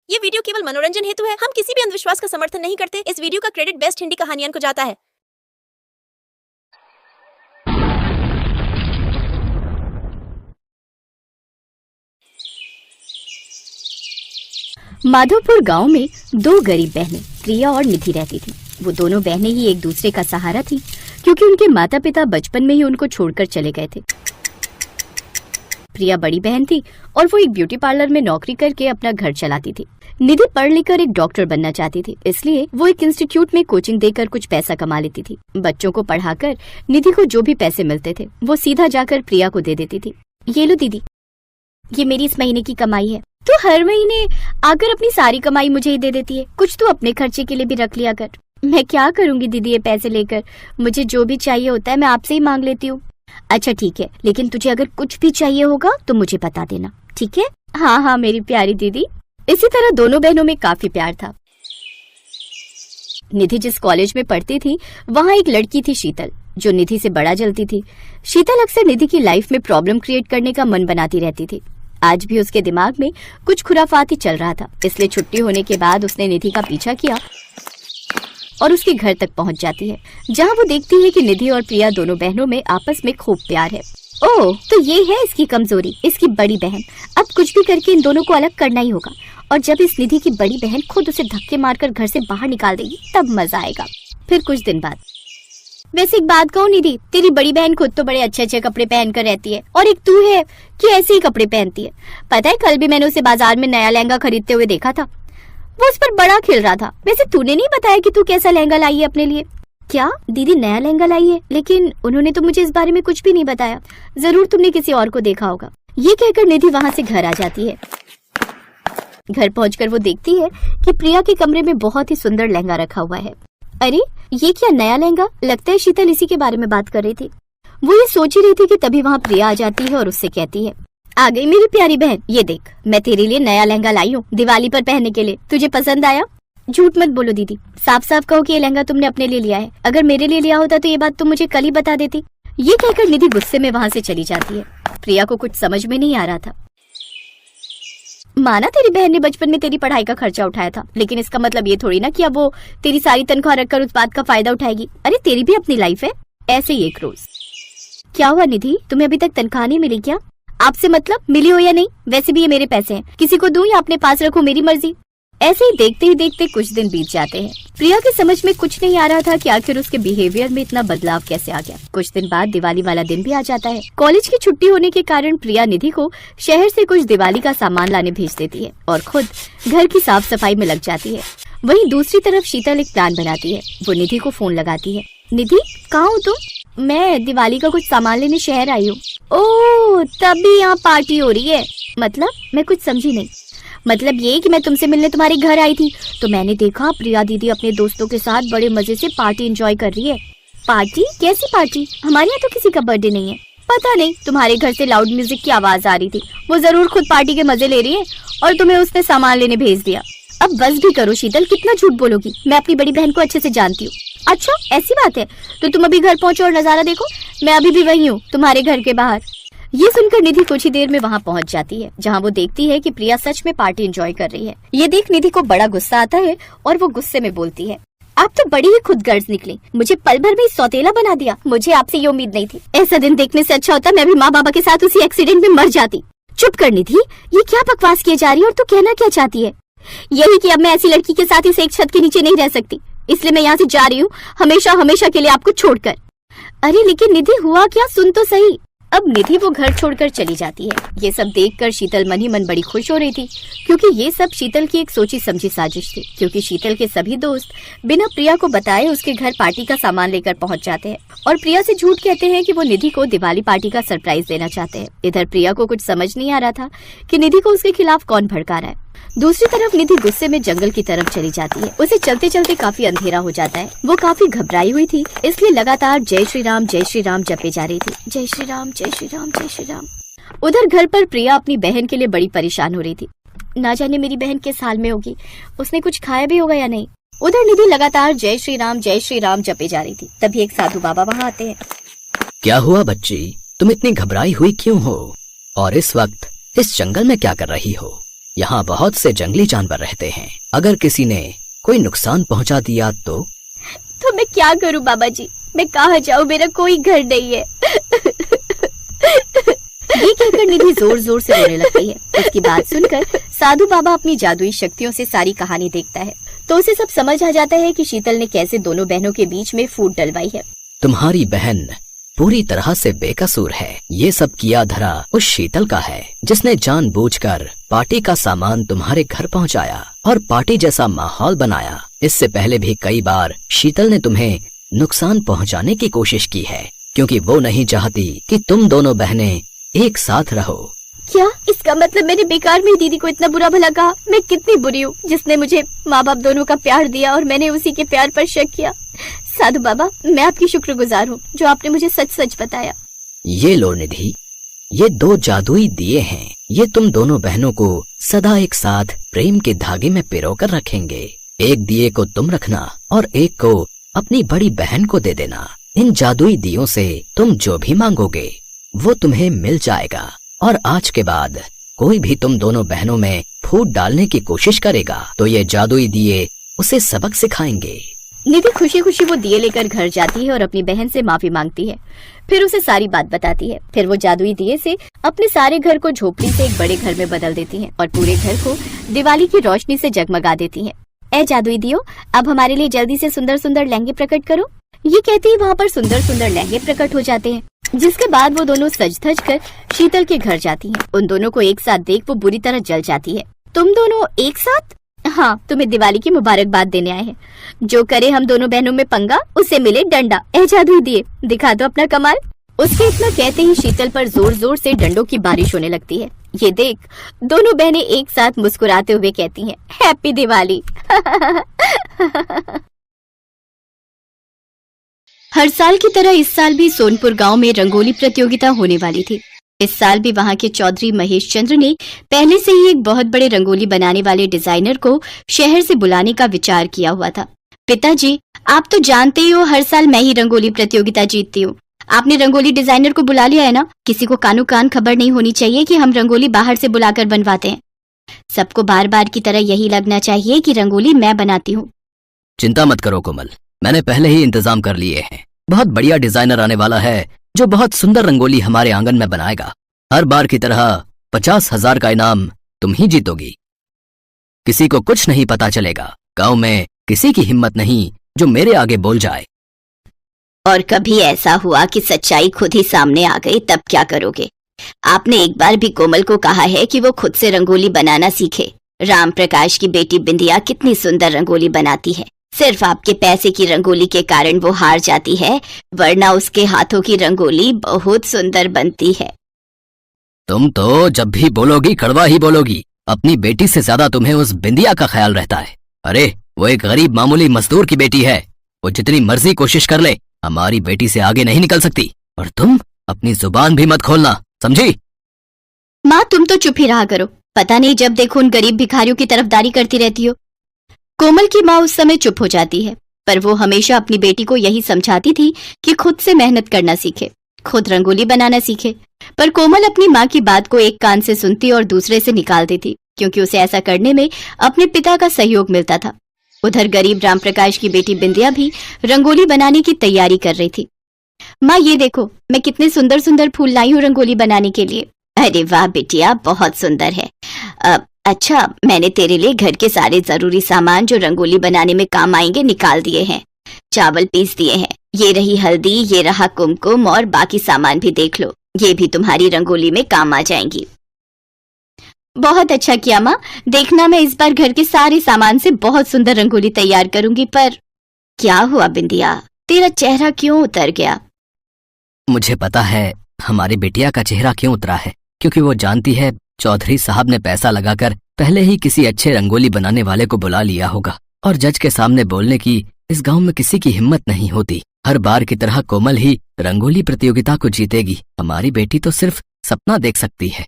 ये वीडियो केवल मनोरंजन हेतु है। हम किसी भी अंधविश्वास का समर्थन नहीं करते। इस वीडियो का क्रेडिट बेस्ट हिंदी कहानियन को जाता है। माधोपुर गांव में दो गरीब बहनें प्रिया और निधि रहती थी। वो दोनों बहनें ही एक दूसरे का सहारा थी, क्योंकि उनके माता पिता बचपन में ही उनको छोड़कर चले गए थे। प्रिया बड़ी बहन थी और वो एक ब्यूटी पार्लर में नौकरी करके अपना घर चलाती थी। निधि पढ़ लिख कर एक डॉक्टर बनना चाहती थी, इसलिए वो एक इंस्टीट्यूट में कोचिंग देकर कुछ पैसा कमा लेती थी। बच्चों को पढ़ाकर निधि को जो भी पैसे मिलते थे वो सीधा जाकर प्रिया को दे देती थी। ये लो दीदी, ये मेरी इस महीने की कमाई है। तू हर महीने आकर अपनी सारी कमाई मुझे ही दे देती है। कुछ तो अपने खर्चे के लिए भी रख लिया कर। मैं क्या करूंगी दीदी ये पैसे लेकर? मुझे जो भी चाहिए होता है मैं आपसे ही मांग लेती हूँ। अच्छा ठीक है, लेकिन तुझे अगर कुछ भी चाहिए होगा तो मुझे बता देना, ठीक है? हाँ हाँ मेरी प्यारी दीदी। इसी तरह दोनों बहनों में काफी प्यार था। निधि जिस कॉलेज में पढ़ती थी वहाँ एक लड़की थी शीतल, जो निधि से बड़ा जलती थी। शीतल अक्सर निधि की लाइफ में प्रॉब्लम क्रिएट करने का मन बनाती रहती थी। आज भी उसके दिमाग में कुछ खुराफात ही चल रहा था, इसलिए छुट्टी होने के बाद उसने निधि का पीछा किया और उसके घर तक पहुंच जाती है, जहां वो देखती है कि निधि और प्रिया दोनों बहनों में आपस में खूब प्यार है। ओह, तो ये है इसकी कमजोरी, इसकी बड़ी बहन। अब कुछ भी करके इन दोनों को अलग करना ही होगा, और जब इस निधि की बड़ी बहन खुद उसे धक्के मारकर घर से बाहर निकाल देगी तब मजा आएगा। फिर कुछ दिन बाद, वैसे एक बात कहूँ निधि, तेरी बड़ी बहन खुद तो बड़े अच्छे अच्छे कपड़े पहन कर रहती है, और एक तू है कि ऐसे ही कपड़े पहनती है। पता है कल भी मैंने उसे बाजार में नया लहंगा खरीदते हुए देखा था, वो उस पर बड़ा खिल रहा था। वैसे तूने नहीं बताया कि तू कैसा लहंगा लाई है अपने लिए? क्या दीदी नया लहंगा लाई है? लेकिन उन्होंने तो मुझे इस बारे में कुछ भी नहीं बताया। जरूर तुमने किसी और को देखा होगा। ये कहकर निधि वहाँ से घर आ जाती है। घर पहुंचकर वो देखती है कि प्रिया के कमरे में बहुत ही सुंदर लहंगा रखा हुआ है। अरे ये क्या नया लहंगा? लगता है शीतल इसी के बारे में बात कर रही थी। वो ये सोच ही रही थी कि तभी वहाँ प्रिया आ जाती है और उससे कहती है, आ गई मेरी प्यारी बहन, ये देख मैं तेरे लिए नया लहंगा लाई हूँ दिवाली पर पहनने के लिए। तुझे पसंद आया? झूठ मत बोलो दीदी, साफ साफ कहो कि ये लहंगा तुमने अपने लिए लिया है। अगर मेरे लिए लिया होता तो ये बात तुम मुझे कल ही बता देती। ये कहकर निधि गुस्से में वहाँ से चली जाती है। प्रिया को कुछ समझ में नहीं आ रहा था। माना तेरी बहन ने बचपन में तेरी पढ़ाई का खर्चा उठाया था, लेकिन इसका मतलब ये थोड़ी ना कि अब वो तेरी सारी तनख्वाह रखकर उस बात का फायदा उठाएगी। अरे तेरी भी अपनी लाइफ है, ऐसे ही एक रोज। क्या हुआ निधि, तुम्हें अभी तक तनख्वाह नहीं मिली क्या? आपसे मतलब मिली हो या नहीं, वैसे भी ये मेरे पैसे हैं, किसी को दूं या अपने पास रखूं मेरी मर्जी। ऐसे ही देखते कुछ दिन बीत जाते हैं। प्रिया की समझ में कुछ नहीं आ रहा था कि आखिर उसके बिहेवियर में इतना बदलाव कैसे आ गया। कुछ दिन बाद दिवाली वाला दिन भी आ जाता है। कॉलेज की छुट्टी होने के कारण प्रिया निधि को शहर से कुछ दिवाली का सामान लाने भेज देती है और खुद घर की साफ सफाई में लग जाती है। वहीं दूसरी तरफ शीतल एक प्लान बनाती है। वो निधि को फोन लगाती है। निधि कहाँ हो तुम? मैं दिवाली का कुछ सामान लेने शहर आई हूँ। ओह, तभी यहाँ पार्टी हो रही है? मतलब मैं कुछ समझी नहीं। मतलब ये कि मैं तुमसे मिलने तुम्हारे घर आई थी तो मैंने देखा प्रिया दीदी अपने दोस्तों के साथ बड़े मजे से पार्टी एंजॉय कर रही है। पार्टी? कैसी पार्टी? हमारे यहाँ तो किसी का बर्थडे नहीं है। पता नहीं, तुम्हारे घर से लाउड म्यूजिक की आवाज आ रही थी। वो जरूर खुद पार्टी के मजे ले रही है और तुम्हें उसने सामान लेने भेज दिया। अब बस भी करो शीतल, कितना झूठ बोलोगी? मैं अपनी बड़ी बहन को अच्छे से जानती हूँ। अच्छा ऐसी बात है, तो तुम अभी घर पहुँचो और नजारा देखो, मैं अभी भी वही हूँ तुम्हारे घर के बाहर। ये सुनकर निधि कुछ ही देर में वहाँ पहुँच जाती है, जहाँ वो देखती है कि प्रिया सच में पार्टी एंजॉय कर रही है। ये देख निधि को बड़ा गुस्सा आता है और वो गुस्से में बोलती है, आप तो बड़ी ही खुदगर्ज निकली, मुझे पल भर में सौतेला बना दिया। मुझे आपसे ये उम्मीद नहीं थी। ऐसा दिन देखने से अच्छा होता मैं भी माँ बाबा के साथ उसी एक्सीडेंट में मर जाती। चुप कर निधि, ये क्या बकवास किए जा रही है और तू कहना क्या चाहती है? यही कि अब मैं ऐसी लड़की के साथ इस एक छत के नीचे नहीं रह सकती, इसलिए मैं यहाँ से जा रही हूँ, हमेशा हमेशा के लिए आपको छोड़कर। अरे लेकिन निधि हुआ क्या, सुन तो सही। अब निधि वो घर छोड़कर चली जाती है। ये सब देखकर शीतल मन ही मन बड़ी खुश हो रही थी, क्योंकि ये सब शीतल की एक सोची समझी साजिश थी। क्योंकि शीतल के सभी दोस्त बिना प्रिया को बताए उसके घर पार्टी का सामान लेकर पहुंच जाते हैं और प्रिया से झूठ कहते हैं कि वो निधि को दिवाली पार्टी का सरप्राइज देना चाहते हैं। इधर प्रिया को कुछ समझ नहीं आ रहा था कि निधि को उसके खिलाफ कौन भड़का रहा है। दूसरी तरफ निधि गुस्से में जंगल की तरफ चली जाती है। उसे चलते चलते काफी अंधेरा हो जाता है। वो काफी घबराई हुई थी, इसलिए लगातार जय श्री राम जपे जा रही थी। जय श्री राम जय श्री राम जय श्री राम। उधर घर पर प्रिया अपनी बहन के लिए बड़ी परेशान हो रही थी। ना जाने मेरी बहन किस हाल में होगी, उसने कुछ खाया भी होगा या नहीं। उधर निधि लगातार जय श्री राम जपे जा रही थी। तभी एक साधु बाबा वहाँ आते हैं। क्या हुआ बच्ची, तुम इतनी घबराई हुई क्यों हो? और इस वक्त इस जंगल में क्या कर रही हो? यहाँ बहुत से जंगली जानवर रहते हैं। अगर किसी ने कोई नुकसान पहुँचा दिया तो मैं क्या करूं बाबा जी, मैं कहाँ जाऊं, मेरा कोई घर नहीं है। ये कहकर निधि जोर जोर से रोने लगती है। उसकी बात सुनकर साधु बाबा अपनी जादुई शक्तियों से सारी कहानी देखता है तो उसे सब समझ आ जाता है कि शीतल ने कैसे दोनों बहनों के बीच में फूट डलवाई है। तुम्हारी बहन पूरी तरह से बेकसूर है। ये सब किया धरा उस शीतल का है जिसने जानबूझकर पार्टी का सामान तुम्हारे घर पहुंचाया और पार्टी जैसा माहौल बनाया। इससे पहले भी कई बार शीतल ने तुम्हें नुकसान पहुंचाने की कोशिश की है क्योंकि वो नहीं चाहती कि तुम दोनों बहनें एक साथ रहो। क्या इसका मतलब मैंने बेकार में दीदी को इतना बुरा भला कहा? मैं कितनी बुरी हूँ जिसने मुझे माँ बाप दोनों का प्यार दिया और मैंने उसी के प्यार पर शक किया। साधु बाबा, मैं आपकी शुक्रगुजार हूँ जो आपने मुझे सच सच बताया। ये लो निधि, ये 2 जादुई दिए हैं। ये तुम दोनों बहनों को सदा एक साथ प्रेम के धागे में पिरोकर रखेंगे। एक दिए को तुम रखना और एक को अपनी बड़ी बहन को दे देना। इन जादुई दियों से तुम जो भी मांगोगे वो तुम्हें मिल जाएगा और आज के बाद कोई भी तुम दोनों बहनों में फूट डालने की कोशिश करेगा तो ये जादुई दिए उसे सबक सिखाएंगे। निधि खुशी खुशी वो दिए लेकर घर जाती है और अपनी बहन से माफी मांगती है। फिर उसे सारी बात बताती है। फिर वो जादुई दिए से अपने सारे घर को झोपड़ी से एक बड़े घर में बदल देती है और पूरे घर को दिवाली की रोशनी से जगमगा देती है। ए जादुई दियो, अब हमारे लिए जल्दी से सुंदर सुंदर लहंगे प्रकट करो। ये कहती है वहाँ पर सुंदर सुंदर लहंगे प्रकट हो जाते हैं, जिसके बाद वो दोनों सज धज कर शीतल के घर जाती हैं। उन दोनों को एक साथ देख वो बुरी तरह जल जाती है। तुम दोनों एक साथ? हाँ, तुम्हें दिवाली की मुबारकबाद देने आए हैं। जो करे हम दोनों बहनों में पंगा, उसे मिले डंडा। ए जादुई दिए, दिखा दो अपना कमाल। उसके इतना कहते ही शीतल पर जोर जोर से डंडों की बारिश होने लगती है। ये देख दोनों बहनें एक साथ मुस्कुराते हुए कहती हैं, हैप्पी दिवाली। हर साल की तरह इस साल भी सोनपुर गांव में रंगोली प्रतियोगिता होने वाली थी। इस साल भी वहां के चौधरी महेश चंद्र ने पहले से ही एक बहुत बड़े रंगोली बनाने वाले डिजाइनर को शहर से बुलाने का विचार किया हुआ था। पिताजी, आप तो जानते ही हो हर साल मैं ही रंगोली प्रतियोगिता जीतती हूँ। आपने रंगोली डिजाइनर को बुला लिया है ना? किसी को कानो कान खबर नहीं होनी चाहिए कि हम रंगोली बाहर से बुलाकर बनवाते हैं। सबको बार बार की तरह यही लगना चाहिए कि रंगोली मैं बनाती हूँ। चिंता मत करो कोमल, मैंने पहले ही इंतजाम कर लिए हैं। बहुत बढ़िया डिजाइनर आने वाला है जो बहुत सुंदर रंगोली हमारे आंगन में बनाएगा। हर बार की तरह 50,000 का इनाम तुम ही जीतोगी। किसी को कुछ नहीं पता चलेगा। गांव में किसी की हिम्मत नहीं जो मेरे आगे बोल जाए। और कभी ऐसा हुआ कि सच्चाई खुद ही सामने आ गई, तब क्या करोगे? आपने एक बार भी कोमल को कहा है कि वो खुद से रंगोली बनाना सीखे। राम प्रकाश की बेटी बिंदिया कितनी सुंदर रंगोली बनाती है। सिर्फ आपके पैसे की रंगोली के कारण वो हार जाती है, वरना उसके हाथों की रंगोली बहुत सुंदर बनती है। तुम तो जब भी बोलोगी कड़वा ही बोलोगी। अपनी बेटी से ज्यादा तुम्हें उस बिंदिया का ख्याल रहता है। अरे वो एक गरीब मामूली मजदूर की बेटी है। वो जितनी मर्जी कोशिश कर ले, हमारी बेटी से आगे नहीं निकल सकती। और तुम अपनी जुबान भी मत खोलना, समझी? माँ, तुम तो चुप ही रहा करो। पता नहीं जब देखो उन गरीब भिखारियों की तरफदारी करती रहती हो। कोमल की माँ उस समय चुप हो जाती है, पर वो हमेशा अपनी बेटी को यही समझाती थी कि खुद से मेहनत करना सीखे, खुद रंगोली बनाना सीखे। पर कोमल अपनी माँ की बात को एक कान से सुनती और दूसरे से निकाल देती, क्योंकि उसे ऐसा करने में अपने पिता का सहयोग मिलता था। उधर गरीब राम प्रकाश की बेटी बिंदिया भी रंगोली बनाने की तैयारी कर रही थी। माँ, ये देखो मैं कितने सुंदर सुंदर फूल लाई हूँ रंगोली बनाने के लिए। अरे वाह बिटिया, बहुत सुंदर है। अच्छा, मैंने तेरे लिए घर के सारे जरूरी सामान जो रंगोली बनाने में काम आएंगे निकाल दिए हैं। चावल पीस दिए हैं। ये रही हल्दी, ये रहा कुमकुम और बाकी सामान भी देख लो। ये भी तुम्हारी रंगोली में काम आ जाएंगी। बहुत अच्छा किया माँ। देखना, मैं इस बार घर के सारे सामान से बहुत सुंदर रंगोली तैयार करूंगी। पर क्या हुआ बिंदिया, तेरा चेहरा क्यों उतर गया? मुझे पता है हमारी बिटिया का चेहरा क्यों उतरा है, क्योंकि वो जानती है चौधरी साहब ने पैसा लगाकर पहले ही किसी अच्छे रंगोली बनाने वाले को बुला लिया होगा और जज के सामने बोलने की इस गांव में किसी की हिम्मत नहीं होती। हर बार की तरह कोमल ही रंगोली प्रतियोगिता को जीतेगी। हमारी बेटी तो सिर्फ सपना देख सकती है।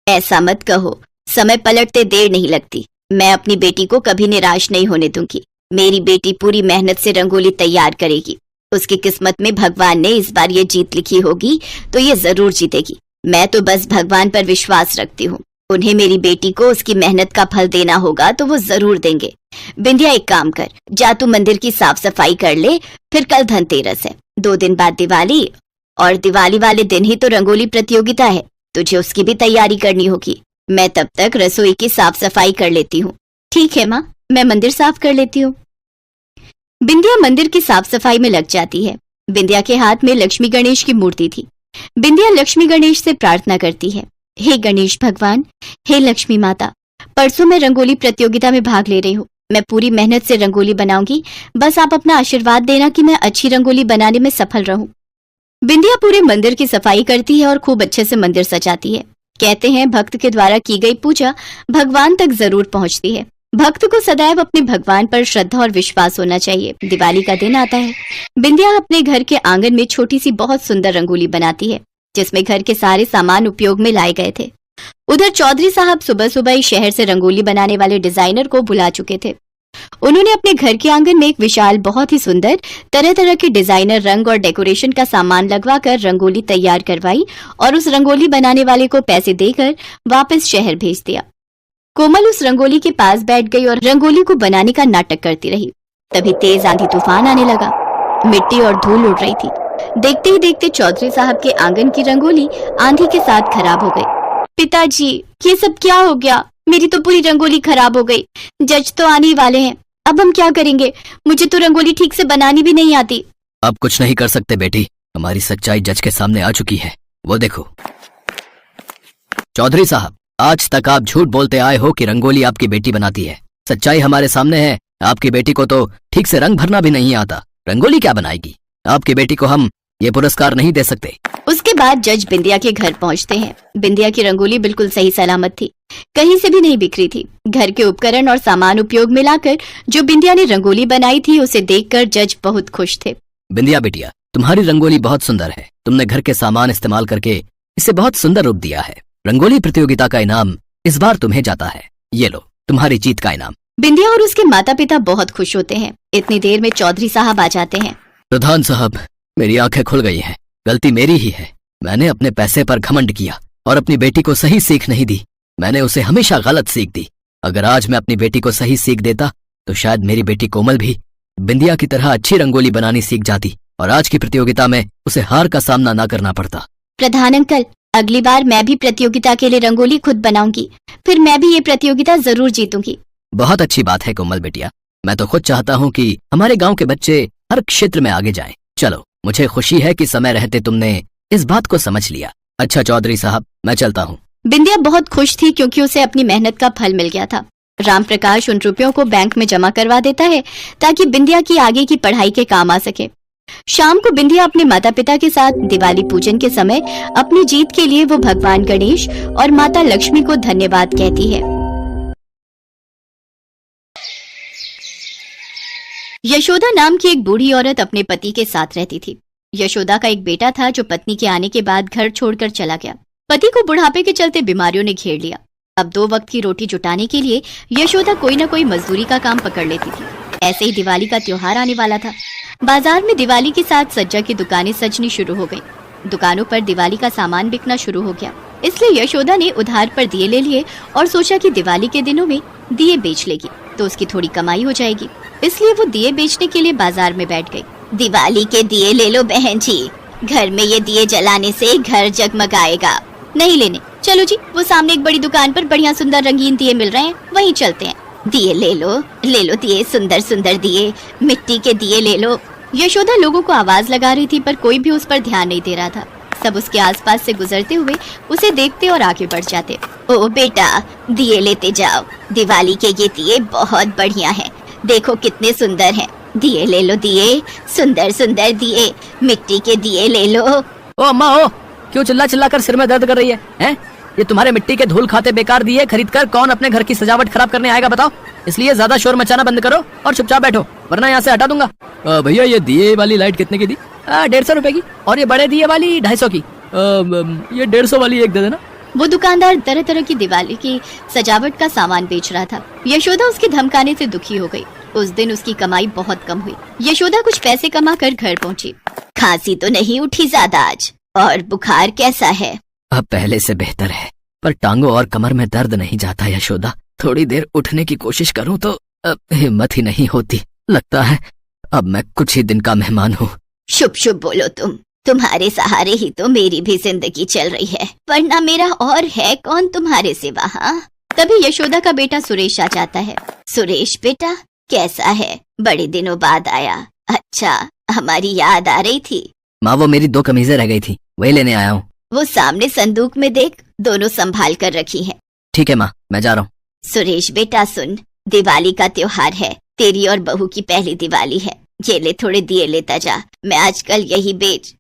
ऐसा मत कहो, समय पलटते देर नहीं लगती। मैं अपनी बेटी को कभी निराश नहीं होने दूंगी। मेरी बेटी पूरी मेहनत से रंगोली तैयार करेगी। उसकी किस्मत में भगवान ने इस बार ये जीत लिखी होगी तो ये जरूर जीतेगी। मैं तो बस भगवान पर विश्वास रखती हूँ। उन्हें मेरी बेटी को उसकी मेहनत का फल देना होगा तो वो जरूर देंगे। बिंदिया एक काम कर, जा तू मंदिर की साफ सफाई कर ले, फिर कल धनतेरस है, 2 दिन बाद दिवाली, और दिवाली वाले दिन ही तो रंगोली प्रतियोगिता है, तुझे उसकी भी तैयारी करनी होगी। मैं तब तक रसोई की साफ सफाई कर लेती हूँ। ठीक है माँ, मैं मंदिर साफ कर लेती हूँ। बिंदिया मंदिर की साफ सफाई में लग जाती है। बिंदिया के हाथ में लक्ष्मी गणेश की मूर्ति थी। बिंदिया लक्ष्मी गणेश से प्रार्थना करती है, हे गणेश भगवान, हे लक्ष्मी माता, परसों मैं रंगोली प्रतियोगिता में भाग ले रही हूँ। मैं पूरी मेहनत से रंगोली बनाऊंगी, बस आप अपना आशीर्वाद देना कि मैं अच्छी रंगोली बनाने में सफल रहूं। बिंदिया पूरे मंदिर की सफाई करती है और खूब अच्छे से मंदिर सजाती है। कहते हैं भक्त के द्वारा की गई पूजा भगवान तक जरूर पहुंचती है। भक्त को सदैव अपने भगवान पर श्रद्धा और विश्वास होना चाहिए। दिवाली का दिन आता है। बिंदिया अपने घर के आंगन में छोटी सी बहुत सुंदर रंगोली बनाती है, जिसमें घर के सारे सामान उपयोग में लाए गए थे। उधर चौधरी साहब सुबह सुबह ही शहर से रंगोली बनाने वाले डिजाइनर को बुला चुके थे। उन्होंने अपने घर के आंगन में एक विशाल बहुत ही सुंदर तरह तरह के डिजाइनर रंग और डेकोरेशन का सामान लगवाकर रंगोली तैयार करवाई और उस रंगोली बनाने वाले को पैसे देकर वापस शहर भेज दिया। कोमल उस रंगोली के पास बैठ गई और रंगोली को बनाने का नाटक करती रही। तभी तेज आंधी तूफान आने लगा। मिट्टी और धूल उड़ रही थी। देखते ही देखते चौधरी साहब के आंगन की रंगोली आंधी के साथ खराब हो गई। पिताजी, ये सब क्या हो गया? मेरी तो पूरी रंगोली खराब हो गई। जज तो आने ही वाले हैं, अब हम क्या करेंगे? मुझे तो रंगोली ठीक से बनानी भी नहीं आती। अब कुछ नहीं कर सकते बेटी, हमारी सच्चाई जज के सामने आ चुकी है। वो देखो। चौधरी साहब, आज तक आप झूठ बोलते आए हो कि रंगोली आपकी बेटी बनाती है। सच्चाई हमारे सामने है, आपकी बेटी को तो ठीक से रंग भरना भी नहीं आता, रंगोली क्या बनाएगी? आपकी बेटी को हम ये पुरस्कार नहीं दे सकते। उसके बाद जज बिंदिया के घर पहुंचते हैं। बिंदिया की रंगोली बिल्कुल सही सलामत थी, कहीं से भी नहीं बिखरी थी। घर के उपकरण और सामान उपयोग में लाकर जो बिंदिया ने रंगोली बनाई थी, उसे देखकर जज बहुत खुश थे। बिंदिया बेटिया, तुम्हारी रंगोली बहुत सुंदर है। तुमने घर के सामान इस्तेमाल करके इसे बहुत सुंदर रूप दिया है। रंगोली प्रतियोगिता का इनाम इस बार तुम्हें जाता है। ये लो तुम्हारी जीत का इनाम। बिंदिया और उसके माता पिता बहुत खुश होते हैं। इतनी देर में चौधरी साहब आ जाते हैं। प्रधान साहब, मेरी आंखें खुल गई हैं। गलती मेरी ही है। मैंने अपने पैसे पर घमंड किया और अपनी बेटी को सही सीख नहीं दी। मैंने उसे हमेशा गलत सीख दी। अगर आज मैं अपनी बेटी को सही सीख देता तो शायद मेरी बेटी कोमल भी बिंदिया की तरह अच्छी रंगोली बनानी सीख जाती और आज की प्रतियोगिता में उसे हार का सामना ना करना पड़ता। प्रधान अंकल, अगली बार मैं भी प्रतियोगिता के लिए रंगोली खुद बनाऊंगी, फिर मैं भी ये प्रतियोगिता जरूर जीतूंगी। बहुत अच्छी बात है कोमल बेटिया। मैं तो खुद चाहता हूँ कि हमारे गांव के बच्चे हर क्षेत्र में आगे जाएं। चलो, मुझे खुशी है कि समय रहते तुमने इस बात को समझ लिया। अच्छा चौधरी साहब, मैं चलता हूँ। बिंदिया बहुत खुश थी क्योंकि उसे अपनी मेहनत का फल मिल गया था। राम प्रकाश उन रुपयों को बैंक में जमा करवा देता है ताकि बिंदिया की आगे की पढ़ाई के काम आ सके। शाम को बिंदिया अपने माता पिता के साथ दिवाली पूजन के समय अपनी जीत के लिए वो भगवान गणेश और माता लक्ष्मी को धन्यवाद कहती है। यशोदा नाम की एक बूढ़ी औरत अपने पति के साथ रहती थी। यशोदा का एक बेटा था जो पत्नी के आने के बाद घर छोड़कर चला गया। पति को बुढ़ापे के चलते बीमारियों ने घेर लिया। अब 2 वक्त की रोटी जुटाने के लिए यशोदा कोई न कोई मजदूरी का काम पकड़ लेती थी। ऐसे ही दिवाली का त्योहार आने वाला था। बाजार में दिवाली के साथ सज्जा की दुकानें सजनी शुरू हो गईं। दुकानों पर दिवाली का सामान बिकना शुरू हो गया। इसलिए यशोदा ने उधार पर दिए ले लिए और सोचा कि दिवाली के दिनों में दिए बेच लेगी तो उसकी थोड़ी कमाई हो जाएगी। इसलिए वो दिए बेचने के लिए बाजार में बैठ गई। दिवाली के दिए ले लो बहन जी, घर में ये दिए जलाने से घर जगमगाएगा। नहीं लेने, चलो जी, वो सामने एक बड़ी दुकान पर बढ़िया सुंदर रंगीन दिए मिल रहे हैं, वहीं चलते हैं। दिए ले लो दिए, सुंदर सुंदर दिए, मिट्टी के दिए ले लो। यशोदा लोगों को आवाज लगा रही थी पर कोई भी उस पर ध्यान नहीं दे रहा था। सब उसके आसपास से गुजरते हुए उसे देखते और आगे बढ़ जाते। ओ बेटा, दिए लेते जाओ, दिवाली के ये दिए बहुत बढ़िया हैं, देखो कितने सुंदर हैं। दिए ले लो दिए, सुंदर सुंदर दिए, मिट्टी के दिए ले लो। ओ अम्मा, ओ क्यों चिल्ला चिल्ला कर सिर में दर्द कर रही है, हैं? ये तुम्हारे मिट्टी के धूल खाते बेकार दिए खरीदकर कौन अपने घर की सजावट खराब करने आएगा बताओ? इसलिए ज्यादा शोर मचाना बंद करो और चुपचाप बैठो, वरना यहाँ से हटा दूंगा। भैया, ये दिए वाली लाइट कितने की दी? 150 रुपए की। और ये बड़े दिए वाली 250 की। ये 150 वाली एक दे देना। वो दुकानदार तरह तरह की दिवाली की सजावट का सामान बेच रहा था। यशोदा उसके धमकाने से दुखी हो गई। उस दिन उसकी कमाई बहुत कम हुई। यशोदा कुछ पैसे कमा कर घर पहुंची। खांसी तो नहीं उठी ज्यादा आज? और बुखार कैसा है? अब पहले से बेहतर है। पर टांगों और कमर में दर्द नहीं जाता यशोदा। थोड़ी देर उठने की कोशिश करूं तो हिम्मत ही नहीं होती। लगता है अब मैं कुछ ही दिन का मेहमान हूँ। शुभ शुभ बोलो तुम्हारे सहारे ही तो मेरी भी जिंदगी चल रही है, वरना मेरा और है कौन तुम्हारे सिवा। हाँ, तभी यशोदा का बेटा सुरेश आ जाता है। सुरेश बेटा कैसा है, बड़े दिनों बाद आया। अच्छा, हमारी याद आ रही थी। माँ वो मेरी 2 कमीजें रह गई थी, वही लेने आया हूँ। वो सामने संदूक में देख, दोनों संभाल कर रखी हैं। ठीक है माँ, मैं जा रहा हूँ। सुरेश बेटा सुन, दिवाली का त्योहार है, तेरी और बहू की पहली दिवाली है। ये ले थोड़े दिए लेता जा, मैं आजकल यही बेच।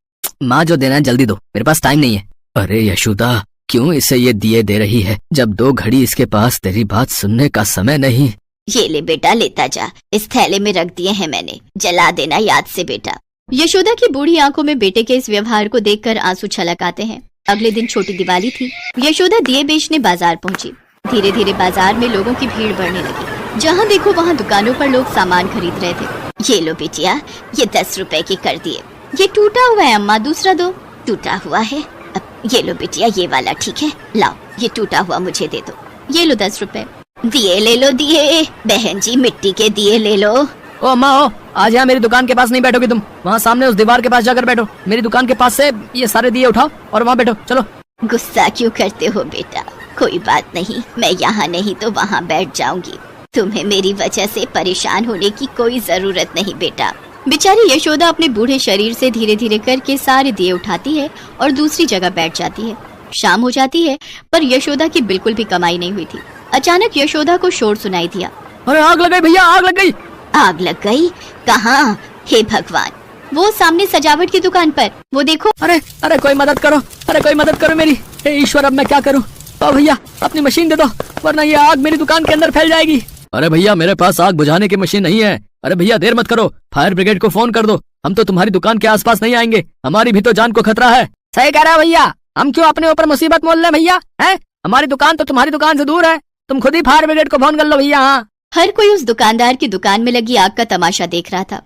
माँ जो देना है जल्दी दो, मेरे पास टाइम नहीं है। अरे यशोदा, क्यों इसे ये दिए दे रही है जब 2 घड़ी इसके पास तेरी बात सुनने का समय नहीं। ये ले बेटा लेता जा, इस थैले में रख दिए हैं मैंने, जला देना याद से बेटा। यशोदा की बूढ़ी आंखों में बेटे के इस व्यवहार को देखकर आंसू छलक आते हैं। अगले दिन छोटी दिवाली थी। यशोदा दिए बेचने बाजार पहुंची। धीरे धीरे बाजार में लोगों की भीड़ बढ़ने लगी। जहाँ देखो वहाँ दुकानों पर लोग सामान खरीद रहे थे। ये लो बिटिया, ये 10 रुपए की कर दिए। ये टूटा हुआ है अम्मा, दूसरा दो। टूटा हुआ है? अब ये लो बिटिया, ये वाला ठीक है, लाओ ये टूटा हुआ मुझे दे दो। ये लो 10 रुपए। दिए ले लो दिए, बहन जी मिट्टी के दिए ले लो। ओ अम्मा ओ, आज यहाँ मेरी दुकान के पास नहीं बैठोगी तुम, वहाँ सामने उस दीवार के पास जाकर बैठो। मेरी दुकान के पास से ये सारे दिए उठाओ और वहाँ बैठो। चलो। गुस्सा क्यों करते हो बेटा, कोई बात नहीं, मैं यहाँ नहीं तो वहाँ बैठ जाऊंगी। तुम्हें मेरी वजह से परेशान होने की कोई जरूरत नहीं बेटा। बेचारी यशोदा अपने बूढ़े शरीर से धीरे धीरे करके सारे दिए उठाती है और दूसरी जगह बैठ जाती है। शाम हो जाती है पर यशोदा की बिल्कुल भी कमाई नहीं हुई थी। अचानक यशोदा को शोर सुनाई दिया। अरे आग लग गई भैया, आग लग गई। आग लग गई? कहाँ? हे भगवान, वो सामने सजावट की दुकान पर, वो देखो। अरे अरे कोई मदद करो, अरे कोई मदद करो मेरी। हे ईश्वर, अब मैं क्या करूँ? ओ भैया अपनी मशीन दे दो, वरना ये आग मेरी दुकान के अंदर फैल जाएगी। अरे भैया मेरे पास आग बुझाने की मशीन नहीं है। अरे भैया देर मत करो, फायर ब्रिगेड को फोन कर दो। हम तो तुम्हारी दुकान के आसपास नहीं आएंगे, हमारी भी तो जान को खतरा है। सही कह रहा है भैया, हम क्यों अपने ऊपर मुसीबत मोल लें भैया? हैं, हमारी दुकान तो तुम्हारी दुकान से दूर है, तुम खुद ही फायर ब्रिगेड को फोन कर लो भैया। हाँ। हर कोई उस दुकानदार की दुकान में लगी आग का तमाशा देख रहा था।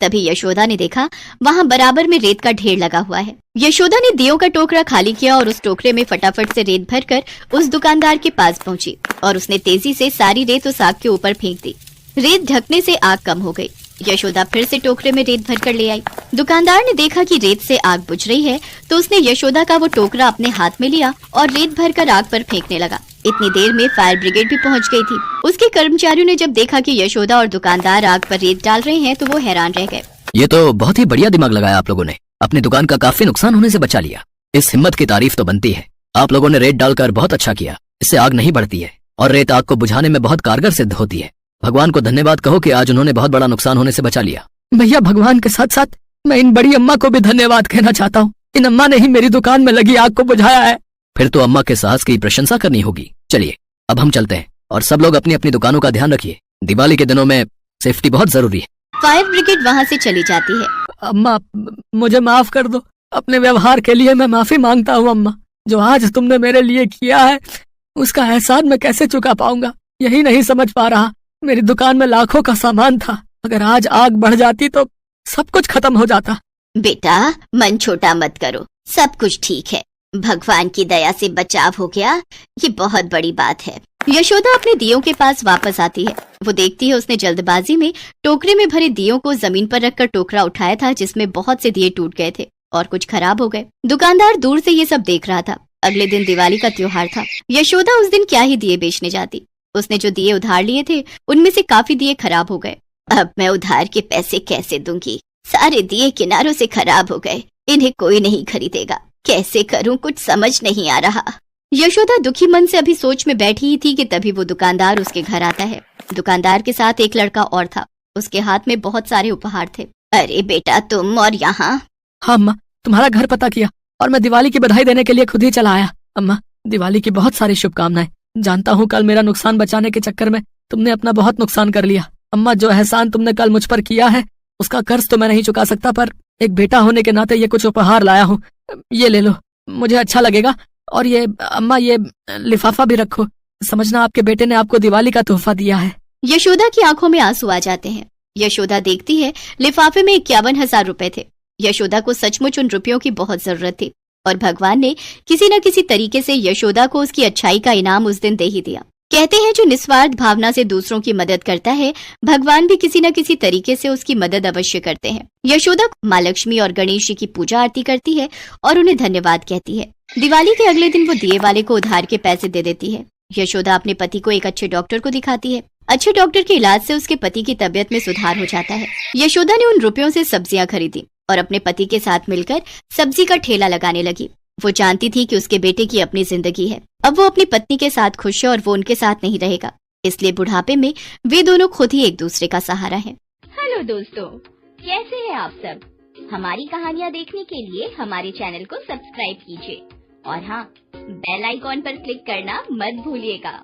तभी यशोदा ने देखा वहाँ बराबर में रेत का ढेर लगा हुआ है। यशोदा ने दियों का टोकरा खाली किया और उस टोकरे में फटाफट से रेत भरकर उस दुकानदार के पास पहुंची और उसने तेजी से सारी रेत उस आग के ऊपर फेंक दी। रेत ढकने से आग कम हो गई। यशोदा फिर से टोकरे में रेत भरकर ले आई। दुकानदार ने देखा कि रेत से आग बुझ रही है तो उसने यशोदा का वो टोकरा अपने हाथ में लिया और रेत भरकर आग पर फेंकने लगा। इतनी देर में फायर ब्रिगेड भी पहुंच गई थी। उसके कर्मचारियों ने जब देखा कि यशोदा और दुकानदार आग पर रेत डाल रहे हैं तो वो हैरान रह गए। ये तो बहुत ही बढ़िया दिमाग लगाया आप लोगों ने, अपनी दुकान का काफी नुकसान होने से बचा लिया। इस हिम्मत की तारीफ तो बनती है। आप लोगों ने रेत डालकर बहुत अच्छा किया, इससे आग नहीं बढ़ती है और रेत आग को बुझाने में बहुत कारगर सिद्ध होती है। भगवान को धन्यवाद कहो कि आज उन्होंने बहुत बड़ा नुकसान होने से बचा लिया। भैया भगवान के साथ साथ मैं इन बड़ी अम्मा को भी धन्यवाद कहना चाहता हूँ। इन अम्मा ने ही मेरी दुकान में लगी आग को बुझाया है। फिर तो अम्मा के साहस की प्रशंसा करनी होगी। चलिए अब हम चलते हैं और सब लोग अपनी अपनी दुकानों का ध्यान रखिए। दिवाली के दिनों में सेफ्टी बहुत जरूरी है। फायर ब्रिगेड वहाँ से चली जाती है। अम्मा मुझे माफ कर दो, अपने व्यवहार के लिए मैं माफी मांगता हूँ अम्मा। जो आज तुमने मेरे लिए किया है उसका एहसान मैं कैसे चुका पाऊंगा, यही नहीं समझ पा रहा। मेरी दुकान में लाखों का सामान था, अगर आज आग बढ़ जाती तो सब कुछ खत्म हो जाता। बेटा मन छोटा मत करो, सब कुछ ठीक है, भगवान की दया से बचाव हो गया, ये बहुत बड़ी बात है। यशोदा अपने दियों के पास वापस आती है। वो देखती है उसने जल्दबाजी में टोकरे में भरे दियों को जमीन पर रखकर टोकरा उठाया था जिसमें बहुत से दिए टूट गए थे और कुछ खराब हो गए। दुकानदार दूर से ये सब देख रहा था। अगले दिन दिवाली का त्योहार था। यशोदा उस दिन क्या ही दिए बेचने जाती। उसने जो दिए उधार लिए थे उनमें से काफी दिए खराब हो गए। अब मैं उधार के पैसे कैसे दूंगी, सारे दिए किनारों से खराब हो गए, इन्हें कोई नहीं खरीदेगा, कैसे करूं, कुछ समझ नहीं आ रहा। यशोदा दुखी मन से अभी सोच में बैठी ही थी कि तभी वो दुकानदार उसके घर आता है। दुकानदार के साथ एक लड़का और था, उसके हाथ में बहुत सारे उपहार थे। अरे बेटा तुम और यहाँ? हाँ अम्मा, तुम्हारा घर पता किया और मैं दिवाली की बधाई देने के लिए खुद ही चला आया। अम्मा दिवाली की बहुत सारी शुभकामनाएं। जानता हूँ कल मेरा नुकसान बचाने के चक्कर में तुमने अपना बहुत नुकसान कर लिया। अम्मा जो एहसान तुमने कल मुझ पर किया है उसका कर्ज तो मैं नहीं चुका सकता, पर एक बेटा होने के नाते ये कुछ उपहार लाया हूँ, ये ले लो, मुझे अच्छा लगेगा। और ये अम्मा ये लिफाफा भी रखो, समझना आपके बेटे ने आपको दिवाली का तोहफा दिया है। यशोदा की आंखों में आंसू आ जाते हैं। यशोदा देखती है लिफाफे में 51,000 रुपए थे। यशोदा को सचमुच उन रुपयों की बहुत जरूरत थी। और भगवान ने किसी न किसी तरीके से यशोदा को उसकी अच्छाई का इनाम उस दिन दे ही दिया। कहते हैं जो निस्वार्थ भावना से दूसरों की मदद करता है, भगवान भी किसी न किसी तरीके से उसकी मदद अवश्य करते हैं। यशोदा माँ लक्ष्मी और गणेश जी की पूजा आरती करती है और उन्हें धन्यवाद कहती है। दिवाली के अगले दिन वो दिए वाले को उधार के पैसे दे देती है। यशोदा अपने पति को एक अच्छे डॉक्टर को दिखाती है। अच्छे डॉक्टर के इलाज से उसके पति की तबीयत में सुधार हो जाता है। यशोदा ने उन रुपयों से सब्जियां खरीदी और अपने पति के साथ मिलकर सब्जी का ठेला लगाने लगी। वो जानती थी कि उसके बेटे की अपनी जिंदगी है। अब वो अपनी पत्नी के साथ खुश है और वो उनके साथ नहीं रहेगा, इसलिए बुढ़ापे में वे दोनों खुद ही एक दूसरे का सहारा हैं। हेलो दोस्तों, कैसे हैं आप सब? हमारी कहानियाँ देखने के लिए हमारे चैनल को सब्सक्राइब कीजिए और हाँ, बेल आइकॉन पर क्लिक करना मत भूलिएगा।